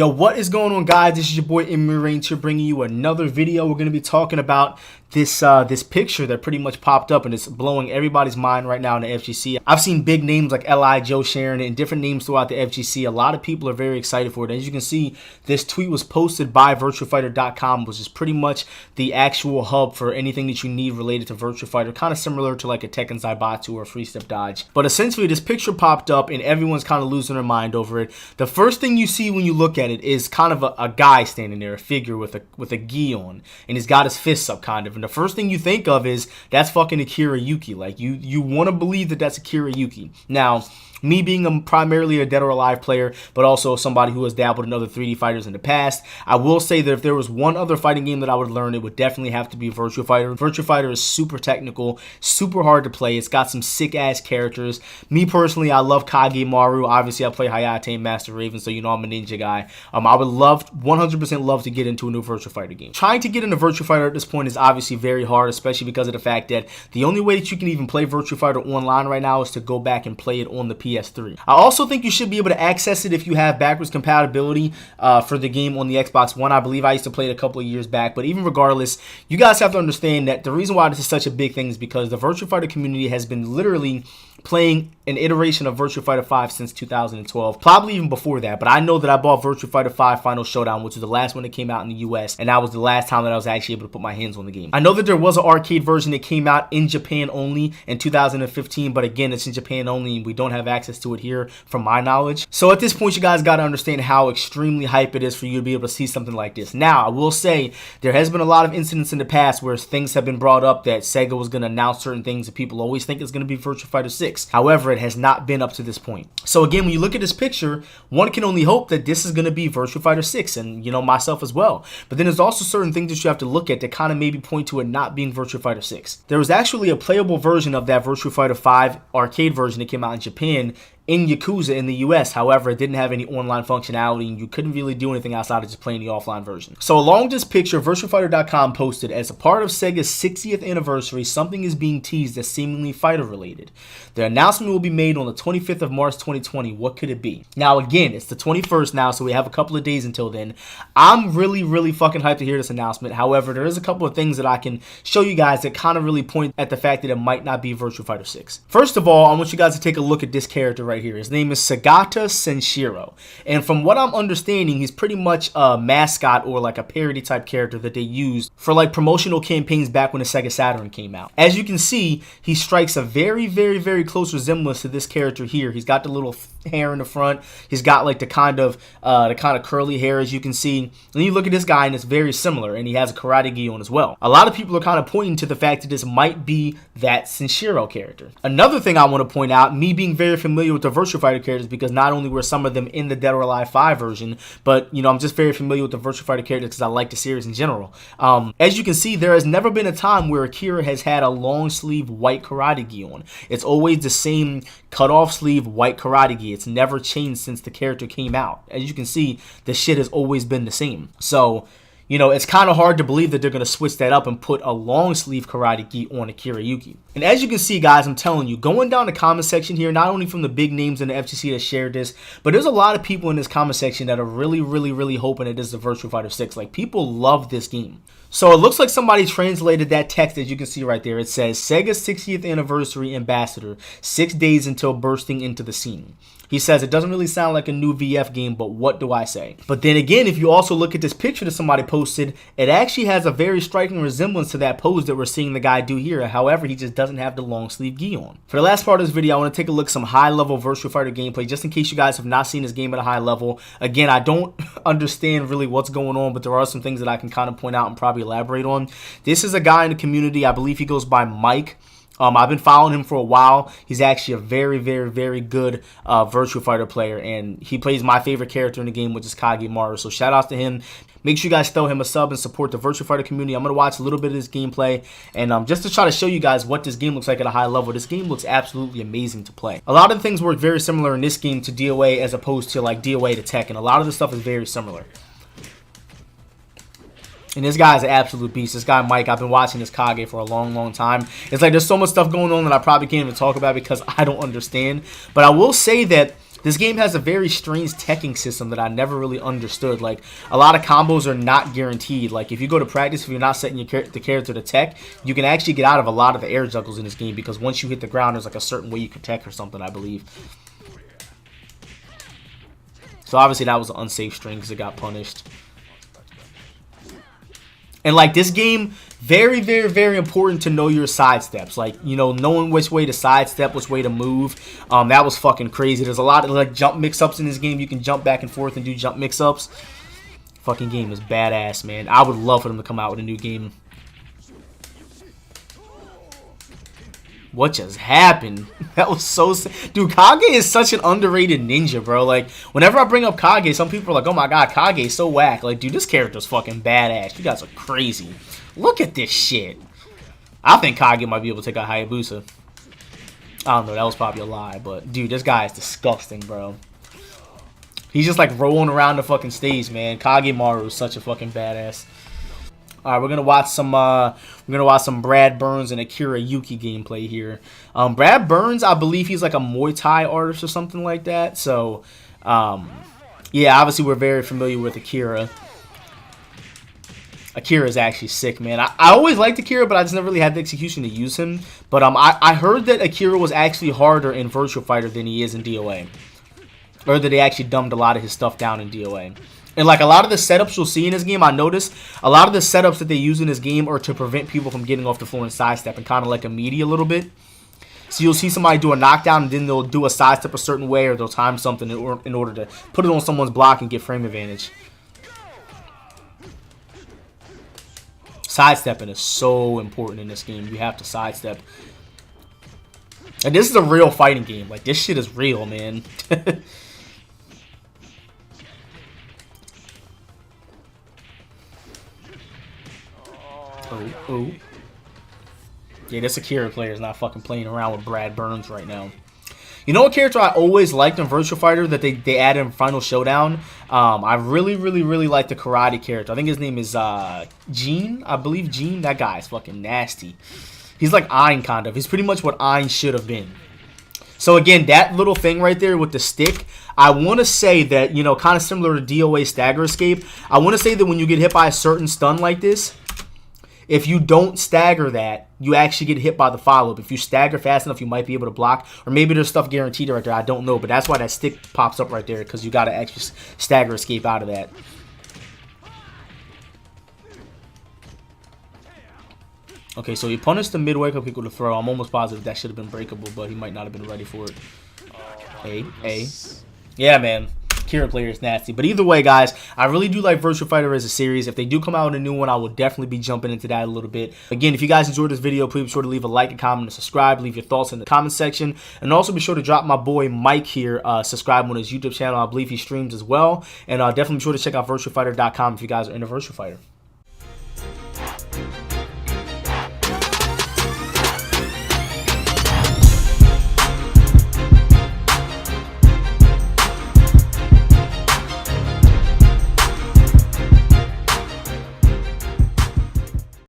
Yo, what is going on, guys? This is your boy EmeryReigns here, bringing you another video. We're going to be talking about this picture that pretty much popped up and it's blowing everybody's mind right now in the FGC. I've seen big names like Li, Joe Sharon, and different names throughout the FGC. A lot of people are very excited for it. As you can see, this tweet was posted by VirtuaFighter.com, which is pretty much the actual hub for anything that you need related to Virtua Fighter, kind of similar to like a Tekken Zaibatsu or Free Step Dodge. But essentially, this picture popped up and everyone's kind of losing their mind over it. The first thing you see when you look at it is kind of a guy standing there, a figure with a gi on, and he's got his fists up kind of. And the first thing you think of is that's fucking Akira Yuki. Like you want to believe that that's Akira Yuki. Now, me being primarily a Dead or Alive player, but also somebody who has dabbled in other 3D fighters in the past, I will say that if there was one other fighting game that I would learn, it would definitely have to be Virtua Fighter. Virtua Fighter is super technical, super hard to play. It's got some sick-ass characters. Me personally, I love Kagemaru. Obviously, I play Hayate and Master Raven, so you know I'm a ninja guy. I would 100% love to get into a new Virtua Fighter game. Trying to get into Virtua Fighter at this point is obviously very hard, especially because of the fact that the only way that you can even play Virtua Fighter online right now is to go back and play it on the PS3. I also think you should be able to access it if you have backwards compatibility for the game on the Xbox One. I believe I used to play it a couple of years back, but even regardless, you guys have to understand that the reason why this is such a big thing is because the Virtua Fighter community has been literally playing an iteration of Virtua Fighter 5 since 2012, probably even before that, but I know that I bought Virtua Fighter 5 Final Showdown, which was the last one that came out in the US, and that was the last time that I was actually able to put my hands on the game. I know that there was an arcade version that came out in Japan only in 2015, but again, it's in Japan only, and we don't have access to it here from my knowledge. So at this point, you guys got to understand how extremely hype it is for you to be able to see something like this. Now, I will say, there has been a lot of incidents in the past where things have been brought up that Sega was going to announce certain things and people always think it's going to be Virtua Fighter 6. However, it has not been up to this point. So again, when you look at this picture, one can only hope that this is going to be Virtua Fighter 6, and you know, myself as well. But then there's also certain things that you have to look at that kind of maybe point to it not being Virtua Fighter 6. There was actually a playable version of that Virtua Fighter 5 arcade version that came out in Japan in Yakuza in the US. However, it didn't have any online functionality and you couldn't really do anything outside of just playing the offline version. So along this picture, VirtuaFighter.com posted, as a part of Sega's 60th anniversary, something is being teased that's seemingly fighter related. The announcement will be made on the 25th of March 2020. What could it be? Now again, it's the 21st now, so we have a couple of days until then. I'm really fucking hyped to hear this announcement. However, there is a couple of things that I can show you guys that kind of really point at the fact that it might not be Virtua Fighter 6. First of all, I want you guys to take a look at this character right here. His name is Sagata Senshiro, and from what I'm understanding, he's pretty much a mascot or like a parody type character that they used for like promotional campaigns back when the Sega Saturn came out. As you can see, he strikes a very close resemblance to this character here. He's got the little hair in the front. He's got like the kind of curly hair, as you can see. And you look at this guy and it's very similar, and he has a karate gi on as well. A lot of people are kind of pointing to the fact that this might be that Senshiro character. Another thing I want to point out, me being very familiar with the Virtua Fighter characters, because not only were some of them in the Dead or Alive 5 version, but you know, I'm just very familiar with the Virtua Fighter characters because I like the series in general. As you can see, there has never been a time where Akira has had a long sleeve white karate gi on. It's always the same cut off sleeve white karate gi. It's never changed since the character came out. As you can see, the shit has always been the same. So, you know, it's kind of hard to believe that they're going to switch that up and put a long sleeve karate gi on Akira Yuki. And as you can see, guys, I'm telling you, going down the comment section here, not only from the big names in the FGC that shared this, but there's a lot of people in this comment section that are really hoping that this is a Virtua Fighter 6. Like, people love this game. So it looks like somebody translated that text, as you can see right there. It says, Sega's 60th anniversary ambassador, 6 days until bursting into the scene. He says, it doesn't really sound like a new VF game, but what do I say? But then again, if you also look at this picture that somebody posted, it actually has a very striking resemblance to that pose that we're seeing the guy do here. However, he just doesn't have the long sleeve gi on. For the last part of this video, I want to take a look at some high level Virtua Fighter gameplay, just in case you guys have not seen this game at a high level. Again, I don't understand really what's going on, but there are some things that I can kind of point out and probably elaborate on. This is a guy in the community. I believe he goes by Mike. I've been following him for a while. He's actually a very good Virtua Fighter player, and he plays my favorite character in the game, which is Kagemaru. So shout out to him. Make sure you guys throw him a sub and support the Virtua Fighter community. I'm going to watch a little bit of this gameplay, and just to try to show you guys what this game looks like at a high level. This game looks absolutely amazing to play. A lot of the things work very similar in this game to DOA as opposed to like DOA to Tekken. A lot of the stuff is very similar. And this guy is an absolute beast. This guy, Mike, I've been watching this Kage for a long time. It's like there's so much stuff going on that I probably can't even talk about because I don't understand. But I will say that This game has a very strange teching system that I never really understood. Like, a lot of combos are not guaranteed. Like, if you go to practice, if you're not setting the character to tech, you can actually get out of a lot of the air juggles in this game, because once you hit the ground, there's like a certain way you can tech or something, I believe. So obviously that was an unsafe string because it got punished. And like, this game, very, very, very important to know your side steps. Like, you know, knowing which way to sidestep, which way to move. That was fucking crazy. There's a lot of like jump mix-ups in this game. You can jump back and forth and do jump mix-ups. Fucking game is badass, man. I would love for them to come out with a new game. What just happened? That was so... Dude, Kage is such an underrated ninja, bro. Like, whenever I bring up Kage, some people are like, oh my god, Kage is so whack. Like, dude, this character's fucking badass. You guys are crazy. Look at this shit. I think Kage might be able to take out Hayabusa. I don't know, that was probably a lie. But, dude, this guy is disgusting, bro. He's just, like, rolling around the fucking stage, man. Kagemaru is such a fucking badass. All right, we're gonna watch some Brad Burns and Akira Yuki gameplay here. Brad Burns, I believe he's like a Muay Thai artist or something like that. So, yeah, obviously we're very familiar with Akira. Akira is actually sick, man. I always liked Akira, but I just never really had the execution to use him. But I heard that Akira was actually harder in Virtua Fighter than he is in DOA, or that they actually dumbed a lot of his stuff down in DOA. And like, a lot of the setups you'll see in this game, I noticed a lot of the setups that they use in this game are to prevent people from getting off the floor and sidestep, and kind of like a meaty a little bit. So you'll see somebody do a knockdown and then they'll do a sidestep a certain way, or they'll time something in order to put it on someone's block and get frame advantage. Sidestepping is so important in this game. You have to sidestep. And this is a real fighting game. Like, this shit is real, man. Oh. Yeah, this Akira player is not fucking playing around with Brad Burns right now. You know what character I always liked in Virtua Fighter that they added in Final Showdown? I really, really, really like the karate character. I think his name is Gene. I believe Gene. That guy is fucking nasty. He's like Ein, kind of. He's pretty much what Ein should have been. So again, that little thing right there with the stick, I want to say that, you know, kind of similar to DOA Stagger Escape, I want to say that when you get hit by a certain stun like this, if you don't stagger that, you actually get hit by the follow-up. If you stagger fast enough, you might be able to block. Or maybe there's stuff guaranteed right there. I don't know. But that's why that stick pops up right there, because you got to actually stagger escape out of that. Okay, so he punished the mid-wake up kick with a throw. I'm almost positive that should have been breakable, but he might not have been ready for it. A. Yeah, man. Akira player is nasty. But either way, guys, I really do like Virtua Fighter as a series. If they do come out with a new one, I will definitely be jumping into that a little bit. Again, if you guys enjoyed this video, please be sure to leave a like, a comment, and subscribe. Leave your thoughts in the comment section. And also be sure to drop my boy Mike here, subscribe on his YouTube channel. I believe he streams as well. And definitely be sure to check out virtuafighter.com if you guys are into Virtua Fighter.